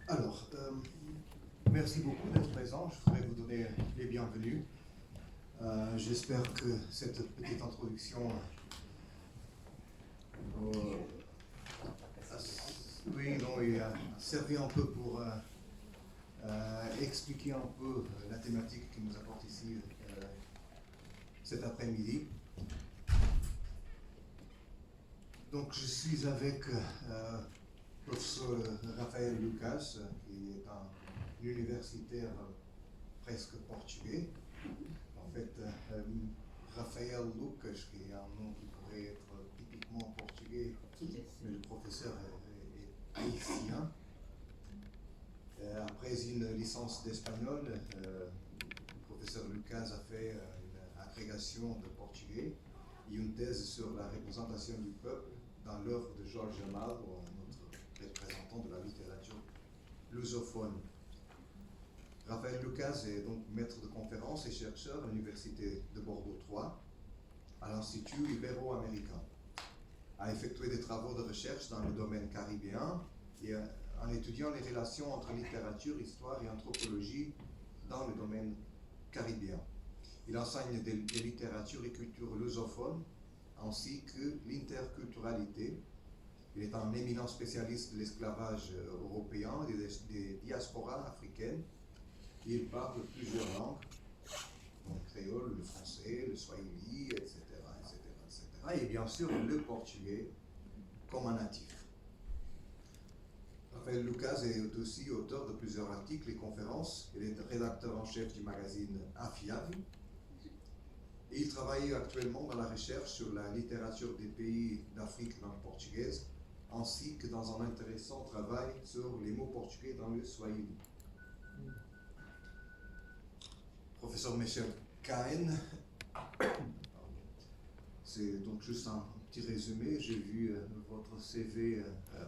Alors, merci beaucoup d'être présent. Je voudrais vous donner les bienvenus. J'espère que cette petite introduction a servi un peu pour expliquer un peu la thématique qui nous apporte ici cet après-midi. Donc, je suis avec professeur Raphaël Lucas, qui est un universitaire presque portugais. En fait, Raphaël Lucas, qui est un nom qui pourrait être typiquement portugais, mais le professeur est haïtien. Après une licence d'espagnol, le professeur Lucas a fait une agrégation de portugais et une thèse sur la représentation du peuple dans l'œuvre de Jorge Amado, notre représentant de la littérature lusophone. Raphaël Lucas est donc maître de conférences et chercheur à l'Université de Bordeaux III, à l'Institut ibéro-américain. A effectué des travaux de recherche dans le domaine caribéen et en étudiant les relations entre littérature, histoire et anthropologie dans le domaine caribéen. Il enseigne des littératures et cultures lusophones ainsi que l'interculturalité. Il est un éminent spécialiste de l'esclavage européen et des diasporas africaines. Il parle plusieurs langues, donc le créole, le français, le swahili, etc., etc., etc. Et bien sûr le portugais comme un natif. Raphaël Lucas est aussi auteur de plusieurs articles et conférences. Il est rédacteur en chef du magazine Afiavi. Et il travaille actuellement dans la recherche sur la littérature des pays d'Afrique langue portugaise, ainsi que dans un intéressant travail sur les mots portugais dans le swahili. Professeur Michel Cahen, c'est donc juste un petit résumé. J'ai vu votre CV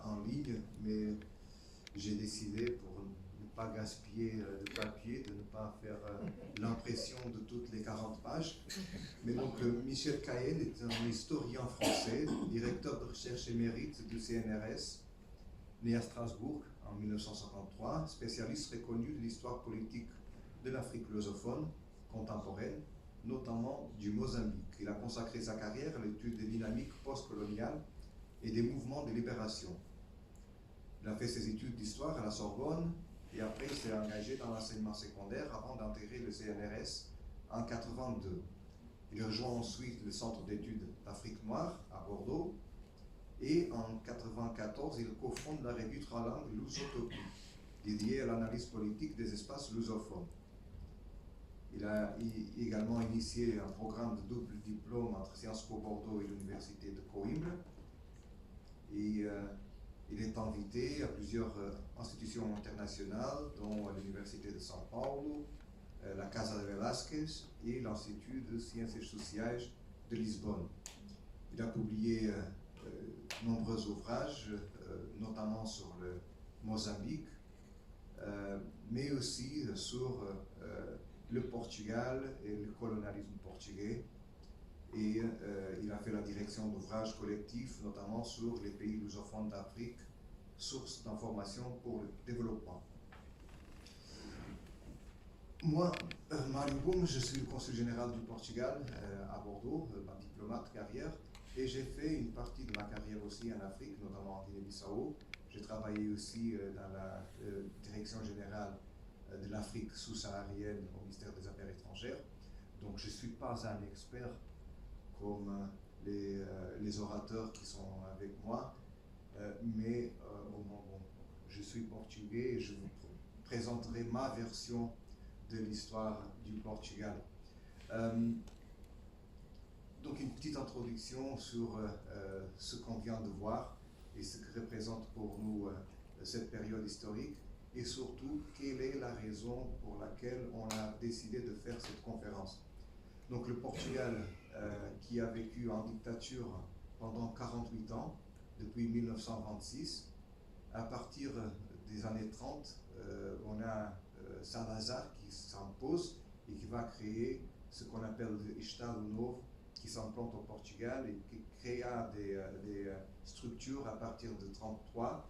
en ligne, mais j'ai décidé, pour ne pas gaspiller de papier, de ne pas faire l'impression de toutes les 40 pages. Mais donc, Michel Cahen est un historien français, directeur de recherche émérite du CNRS, né à Strasbourg en 1953, spécialiste reconnu de l'histoire politique de l'Afrique lusophone contemporaine, notamment du Mozambique. Il a consacré sa carrière à l'étude des dynamiques postcoloniales et des mouvements de libération. Il a fait ses études d'histoire à la Sorbonne et après il s'est engagé dans l'enseignement secondaire avant d'intégrer le CNRS en 1982. Il rejoint ensuite le Centre d'études d'Afrique noire à Bordeaux et en 1994, il cofonde la revue trilingue Lusotopie, dédiée à l'analyse politique des espaces lusophones. Il a également initié un programme de double diplôme entre Sciences Po Bordeaux et l'Université de Coimbra. Et il est invité à plusieurs institutions internationales, dont l'Université de São Paulo, la Casa de Velázquez et l'Institut de Sciences Sociales de Lisbonne. Il a publié nombreux ouvrages, notamment sur le Mozambique, mais aussi sur le Portugal et le colonialisme portugais. Et il a fait la direction d'ouvrages collectifs, notamment sur les pays lusophones d'Afrique, source d'information pour le développement. Moi, Mario Gomes, je suis le consul général du Portugal à Bordeaux, ma diplomate carrière, et j'ai fait une partie de ma carrière aussi en Afrique, notamment en Guinée-Bissau. J'ai travaillé aussi dans la direction générale de l'Afrique sous-saharienne au ministère des Affaires étrangères. Donc je ne suis pas un expert comme les orateurs qui sont avec moi, mais je suis portugais et je vous présenterai ma version de l'histoire du Portugal. Donc une petite introduction sur ce qu'on vient de voir et ce que représente pour nous cette période historique, et surtout quelle est la raison pour laquelle on a décidé de faire cette conférence. Donc le Portugal, qui a vécu en dictature pendant 48 ans, depuis 1926, à partir des années 30, on a Salazar qui s'impose et qui va créer ce qu'on appelle le Estado Novo, qui s'implante au Portugal et qui créa des structures à partir de 1933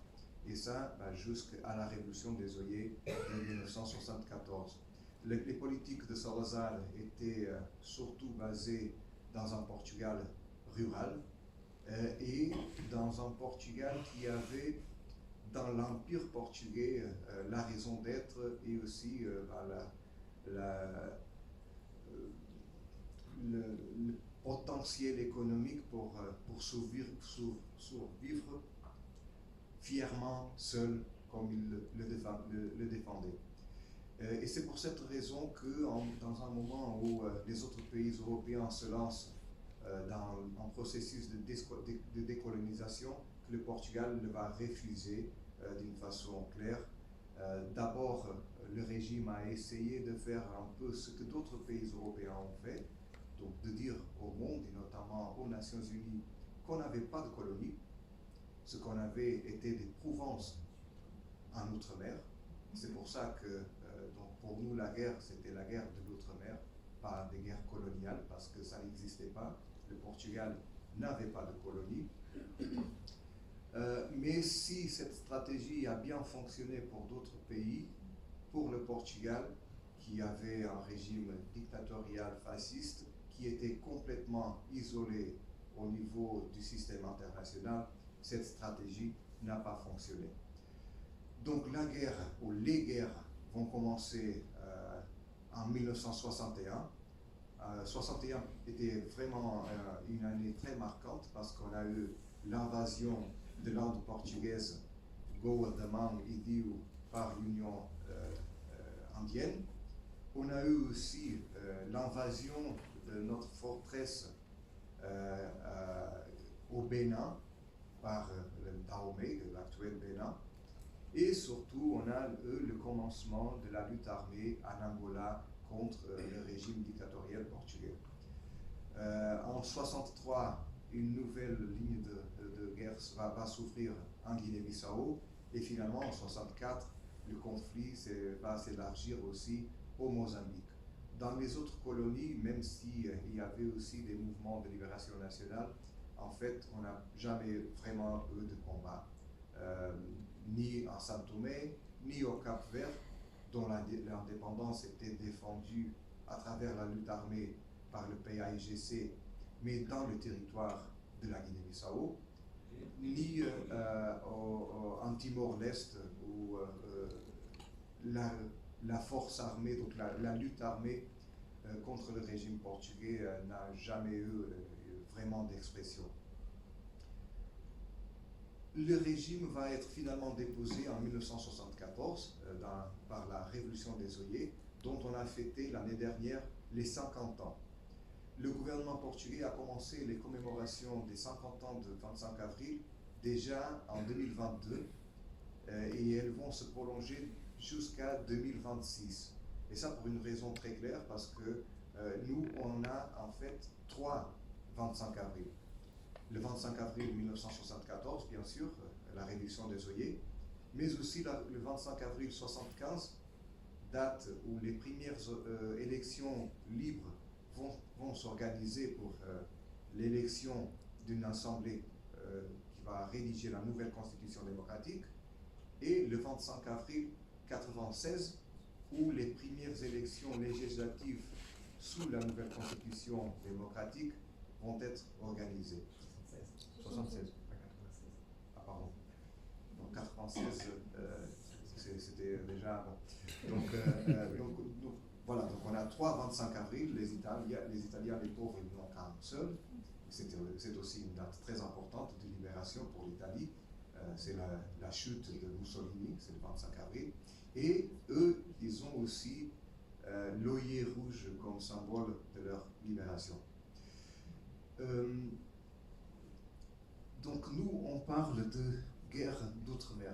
et ça jusqu'à la révolution des œillets de 1974. Les politiques de Salazar étaient surtout basées dans un Portugal rural et dans un Portugal qui avait dans l'Empire portugais la raison d'être et aussi le potentiel économique pour survivre fièrement seul comme il le défendait. Et c'est pour cette raison que dans un moment où les autres pays européens se lancent dans un processus de décolonisation, que le Portugal le va refuser d'une façon claire. D'abord, le régime a essayé de faire un peu ce que d'autres pays européens ont fait, donc de dire au monde, et notamment aux Nations Unies, qu'on n'avait pas de colonie. Ce qu'on avait était des prouvances en Outre-mer. C'est pour ça que, donc pour nous, la guerre, c'était la guerre de l'Outre-mer, pas des guerres coloniales, parce que ça n'existait pas. Le Portugal n'avait pas de colonie. Mais si cette stratégie a bien fonctionné pour d'autres pays, pour le Portugal, qui avait un régime dictatorial fasciste, qui était complètement isolé au niveau du système international, cette stratégie n'a pas fonctionné. Donc la guerre, ou les guerres, vont commencer en 1961. 61 était vraiment une année très marquante parce qu'on a eu l'invasion de l'Inde portugaise, Goa, Damang et Diu, par l'Union indienne. On a eu aussi l'invasion de notre forteresse au Bénin par le Dahomey, l'actuel Bénin. Et surtout, on a eu le commencement de la lutte armée en Angola contre le régime dictatorial portugais. En 63, une nouvelle ligne de guerre va s'ouvrir en Guinée-Bissau. Et finalement, en 64, le conflit va s'élargir aussi au Mozambique. Dans les autres colonies, même s'il y avait aussi des mouvements de libération nationale, en fait, on n'a jamais vraiment eu de combat. Ni à São Tomé, ni au Cap-Vert, dont l'indépendance était défendue à travers la lutte armée par le PAIGC, mais dans le territoire de la Guinée-Bissau, ni en Timor-Leste, où la force armée, donc la lutte armée contre le régime portugais n'a jamais eu vraiment d'expression. Le régime va être finalement déposé en 1974 par la Révolution des œillets, dont on a fêté l'année dernière les 50 ans. Le gouvernement portugais a commencé les commémorations des 50 ans de 25 avril déjà en 2022 et elles vont se prolonger jusqu'à 2026. Et ça pour une raison très claire, parce que nous, on a en fait 3 25 avril. Le 25 avril 1974, bien sûr, la réduction des œillets, mais aussi le 25 avril 1975, date où les premières élections libres vont s'organiser pour l'élection d'une assemblée qui va rédiger la nouvelle constitution démocratique, et le 25 avril 1996, où les premières élections législatives sous la nouvelle constitution démocratique vont être organisées. 76, pas 96. Ah, pardon. Donc 96, c'était déjà avant. Donc, voilà, donc on a 3-25 avril, les Italiens, les pauvres, ils n'ont qu'un seul. C'est aussi une date très importante de libération pour l'Italie. C'est la chute de Mussolini, c'est le 25 avril. Et eux, ils ont aussi l'œillet rouge comme symbole de leur libération. Donc nous, on parle de guerre d'outre-mer,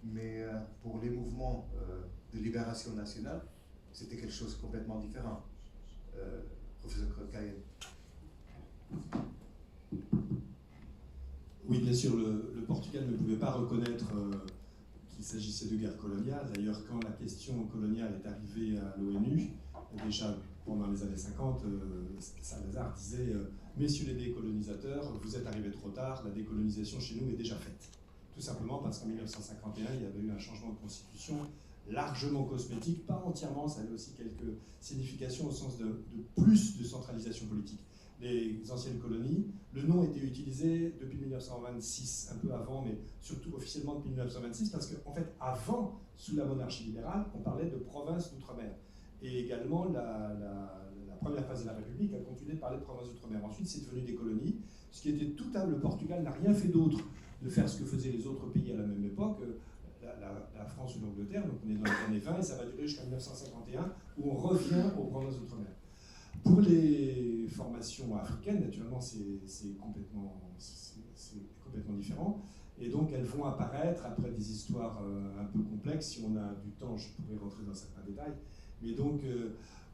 mais pour les mouvements de libération nationale, c'était quelque chose de complètement différent. Professeur Cahen. Oui, bien sûr, le Portugal ne pouvait pas reconnaître qu'il s'agissait de guerre coloniale. D'ailleurs, quand la question coloniale est arrivée à l'ONU, déjà pendant les années 50, Salazar disait « Messieurs les décolonisateurs, vous êtes arrivés trop tard, la décolonisation chez nous est déjà faite. » tout simplement parce qu'en 1951, il y avait eu un changement de constitution largement cosmétique, pas entièrement, ça avait aussi quelques significations au sens de plus de centralisation politique. Les anciennes colonies, le nom était utilisé depuis 1926, un peu avant, mais surtout officiellement depuis 1926, parce qu'en fait, avant, sous la monarchie libérale, on parlait de province d'outre-mer. Et également, la première phase de la République a continué de parler de province d'outre-mer. Ensuite, c'est devenu des colonies, ce qui était tout à le Portugal n'a rien fait d'autre de faire ce que faisaient les autres pays à la même époque, la France ou l'Angleterre, donc on est dans les années 20 et ça va durer jusqu'à 1951 où on revient aux provinces d'outre-mer. Pour les formations africaines, naturellement, c'est complètement différent. Et donc, elles vont apparaître après des histoires un peu complexes. Si on a du temps, je pourrais rentrer dans certains détails. Mais donc,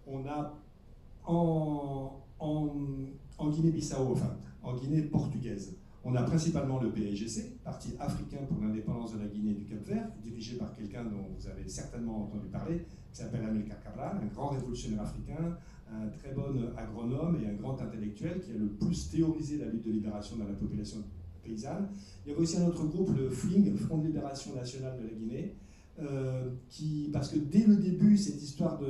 on a en Guinée-Bissau, enfin, en Guinée portugaise, on a principalement le PAIGC, Parti africain pour l'indépendance de la Guinée et du Cap-Vert, dirigé par quelqu'un dont vous avez certainement entendu parler, qui s'appelle Amilcar Cabral, un grand révolutionnaire africain, un très bon agronome et un grand intellectuel qui a le plus théorisé la lutte de libération dans la population paysanne. Il y avait aussi un autre groupe, le FLING, Front de Libération Nationale de la Guinée, parce que dès le début, cette histoire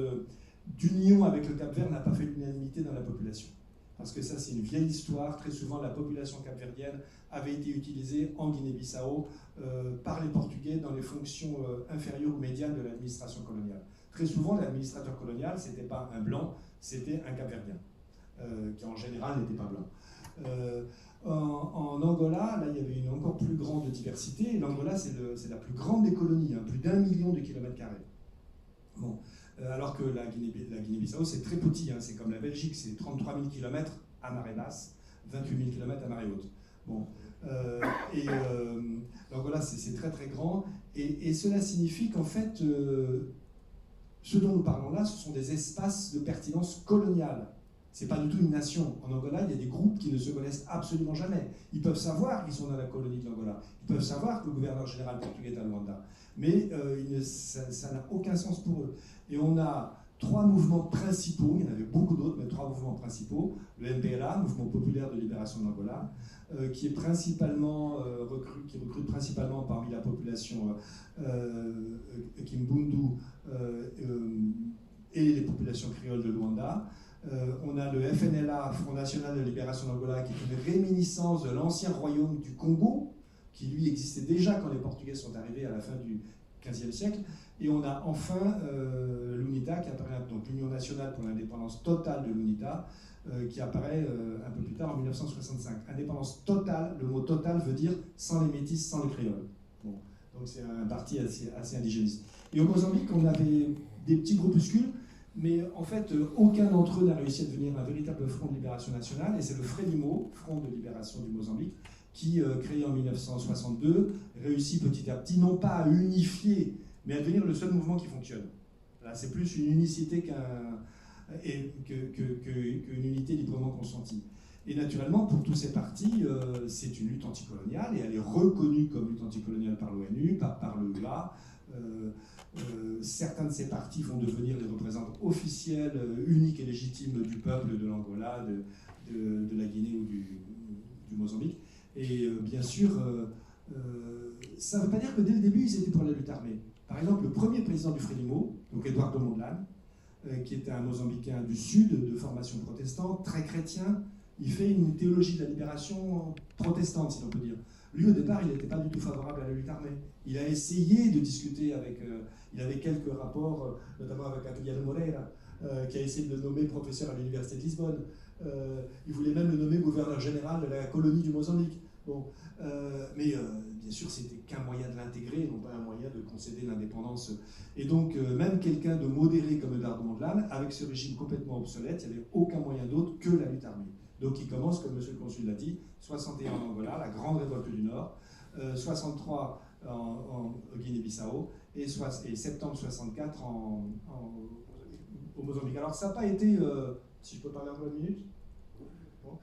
d'union avec le Cap-Vert n'a pas fait l'unanimité dans la population. Parce que ça, c'est une vieille histoire. Très souvent, la population capverdienne avait été utilisée en Guinée-Bissau par les Portugais dans les fonctions inférieures ou médianes de l'administration coloniale. Très souvent, l'administrateur colonial, ce n'était pas un blanc, c'était un capverdien, qui en général n'était pas blanc. En Angola, là, il y avait une encore plus grande diversité. L'Angola, c'est la plus grande des colonies, hein, plus d'1 million de kilomètres carrés. Bon. Alors que la Guinée-Bissau, c'est très petit, hein, c'est comme la Belgique, c'est 33 000 km à marée basse, 28 000 km à marée haute. Bon. L'Angola, c'est très très grand, et cela signifie qu'en fait, ce dont nous parlons là, ce sont des espaces de pertinence coloniale. C'est pas du tout une nation. En Angola, il y a des groupes qui ne se connaissent absolument jamais. Ils peuvent savoir qu'ils sont dans la colonie de l'Angola. Ils peuvent savoir que le gouverneur général portugais est à Luanda. Mais ça n'a aucun sens pour eux. Et on a 3 mouvements principaux, il y en avait beaucoup d'autres, mais 3 mouvements principaux. Le MPLA, Mouvement populaire de libération de l'Angola, qui recrute principalement parmi la population Kimbundu et les populations créoles de Luanda. On a le FNLA, Front National de Libération d'Angola, qui est une réminiscence de l'ancien royaume du Congo, qui lui existait déjà quand les Portugais sont arrivés à la fin du XVe siècle. Et on a enfin l'UNITA, qui apparaît, donc l'Union nationale pour l'indépendance totale de l'UNITA, qui apparaît un peu plus tard en 1965. Indépendance totale, le mot total veut dire sans les métis, sans les créoles. Bon. Donc c'est un parti assez indigéniste. Et au Mozambique, on avait des petits groupuscules, mais en fait, aucun d'entre eux n'a réussi à devenir un véritable front de libération nationale, et c'est le FRELIMO, Front de libération du Mozambique, qui, créé en 1962, réussit petit à petit, non pas à unifier, mais à devenir le seul mouvement qui fonctionne. Là, c'est plus une unicité qu'une unité librement consentie. Et naturellement, pour tous ces partis, c'est une lutte anticoloniale, et elle est reconnue comme lutte anticoloniale par l'ONU, par l'EUA. Certains de ces partis vont devenir les représentants officiels, uniques et légitimes du peuple de l'Angola, de la Guinée ou du Mozambique. Et bien sûr, ça ne veut pas dire que dès le début, ils étaient pour la lutte armée. Par exemple, le premier président du FRELIMO, donc Eduardo Mondlane, qui était un Mozambicain du Sud, de formation protestante, très chrétien, il fait une théologie de la libération protestante, si l'on peut dire. Lui, au départ, il n'était pas du tout favorable à la lutte armée. Il a essayé de discuter avec... il avait quelques rapports, notamment avec Adriano Moreira, qui a essayé de le nommer professeur à l'université de Lisbonne. Il voulait même le nommer gouverneur général de la colonie du Mozambique. Bon, mais bien sûr, c'était qu'un moyen de l'intégrer, non pas un moyen de concéder l'indépendance. Et donc, même quelqu'un de modéré comme Eduardo Mondlane, avec ce régime complètement obsolète, il n'y avait aucun moyen d'autre que la lutte armée. Donc, il commence, comme monsieur le consul l'a dit, 61 en Angola, la grande révolte du Nord, 63 en Guinée-Bissau, et septembre 64 au Mozambique. Alors, ça n'a pas été, si je peux parler en 20 minutes, bon.